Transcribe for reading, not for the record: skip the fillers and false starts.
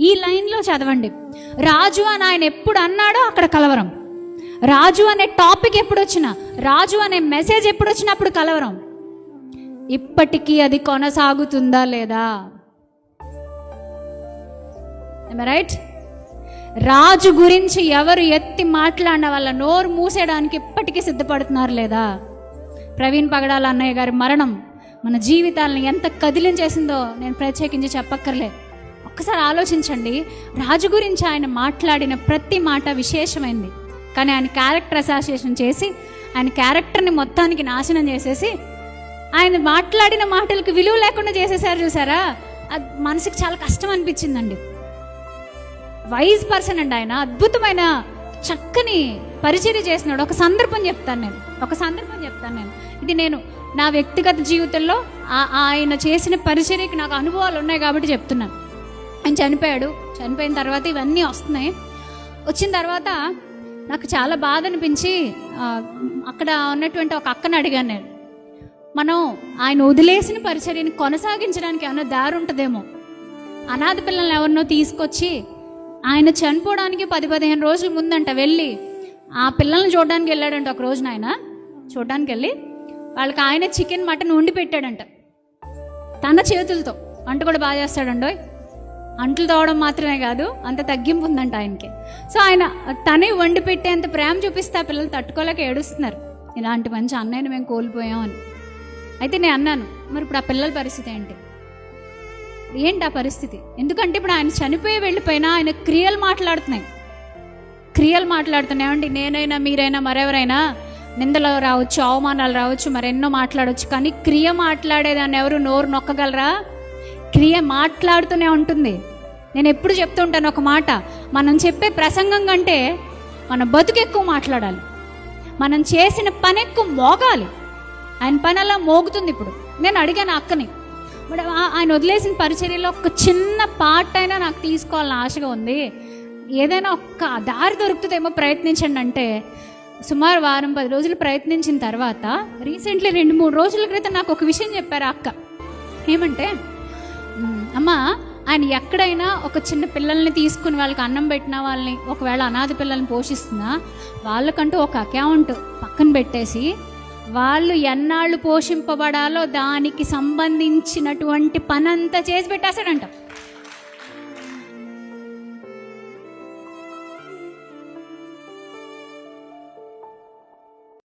ఈ లైన్లో చదవండి. రాజు అని ఆయన ఎప్పుడు అన్నాడో అక్కడ కలవరం. రాజు అనే టాపిక్ ఎప్పుడు వచ్చినా, రాజు అనే మెసేజ్ ఎప్పుడు వచ్చినప్పుడు కలవరం. ఇప్పటికీ అది కొనసాగుతుందా లేదా? రైట్? రాజు గురించి ఎవరు ఎత్తి మాట్లాడిన వాళ్ళ నోరు మూసేయడానికి ఇప్పటికీ సిద్ధపడుతున్నారు లేదా? ప్రవీణ్ పగడాల అన్నయ్య గారి మరణం మన జీవితాలను ఎంత కదిలించేసిందో నేను ప్రత్యేకించి చెప్పక్కర్లే. ఒక్కసారి ఆలోచించండి. రాజు గురించి ఆయన మాట్లాడిన ప్రతి మాట విశేషమైంది, కానీ ఆయన క్యారెక్టర్ అసాసియేషన్ చేసి ఆయన క్యారెక్టర్ని మొత్తానికి నాశనం చేసేసి ఆయన మాట్లాడిన మాటలకు విలువ లేకుండా చేసేసారు. చూసారా? అది మనసుకి చాలా కష్టం అనిపించిందండి. వైజ్ పర్సన్ అండి ఆయన, అద్భుతమైన చక్కని పరిచర్య చేసినాడు. ఒక సందర్భం చెప్తాను నేను. ఇది నేను నా వ్యక్తిగత జీవితంలో ఆయన చేసిన పరిచర్యకి నాకు అనుభవాలు ఉన్నాయి కాబట్టి చెప్తున్నాను. ఆయన చనిపోయిన తర్వాత ఇవన్నీ వస్తున్నాయి. వచ్చిన తర్వాత నాకు చాలా బాధ అనిపించి అక్కడ ఉన్నటువంటి ఒక అక్కని అడిగాను నేను, మనం ఆయన వదిలేసిన పరిచర్యని కొనసాగించడానికి ఏమైనా దారి ఉంటుందేమో. అనాథ పిల్లల్ని ఎవరినో తీసుకొచ్చి ఆయన చనిపోవడానికి 10-15 రోజుల ముందంట వెళ్ళి ఆ పిల్లల్ని చూడడానికి వెళ్ళాడంట. ఒక రోజున ఆయన చూడడానికి వెళ్ళి వాళ్ళకి ఆయన చికెన్ మటన్ వండి పెట్టాడంట తన చేతులతో. వంట కూడా బాగా చేస్తాడండోయ్. అంట్లు తోవడం మాత్రమే కాదు, అంత తగ్గింపు ఉందంట ఆయనకి. సో ఆయన తనే వండి పెట్టేంత ప్రేమ చూపిస్తే ఆ పిల్లలు తట్టుకోలేక ఏడుస్తున్నారు, ఇలాంటి మంచి అన్నయ్యని మేము కోల్పోయాం అని. అయితే నేను అన్నాను, మరి ఇప్పుడు ఆ పిల్లల పరిస్థితి ఏంటి ఆ పరిస్థితి? ఎందుకంటే ఇప్పుడు ఆయన చనిపోయి వెళ్ళిపోయినా ఆయన క్రియలు మాట్లాడుతున్నాయి. ఏమండి, నేనైనా మీరైనా మరెవరైనా నిందలు రావచ్చు, అవమానాలు రావచ్చు, మరెన్నో మాట్లాడవచ్చు, కానీ క్రియ మాట్లాడేదాన్ని ఎవరు నోరు నొక్కగలరా? క్రియ మాట్లాడుతూనే ఉంటుంది. నేను ఎప్పుడు చెప్తూ ఉంటాను ఒక మాట, మనం చెప్పే ప్రసంగం కంటే మన బతుకు ఎక్కువ మాట్లాడాలి, మనం చేసిన పని ఎక్కువ మోగాలి. ఆయన పని అలా మోగుతుంది. ఇప్పుడు నేను అడిగాను అక్కని, బట్ ఆయన వదిలేసిన పరిచర్యలో ఒక చిన్న పార్ట్ అయినా నాకు తీసుకోవాలని ఆశగా ఉంది, ఏదైనా ఒక్క దారి దొరుకుతుందేమో ప్రయత్నించండి అంటే, సుమారు 10 రోజులు ప్రయత్నించిన తర్వాత రీసెంట్లీ 2-3 రోజుల క్రితం నాకు ఒక విషయం చెప్పారు అక్క. ఏమంటే, అమ్మ ఆయన ఎక్కడైనా ఒక చిన్న పిల్లల్ని తీసుకుని వాళ్ళకి అన్నం పెట్టినా, వాళ్ళని ఒకవేళ అనాథ పిల్లల్ని పోషిస్తున్నా, వాళ్ళకంటూ ఒక అకౌంట్ పక్కన పెట్టేసి వాళ్ళు ఎన్నాళ్ళు పోషింపబడాలో దానికి సంబంధించినటువంటి పనంతా చేసి పెట్టేశాడంట.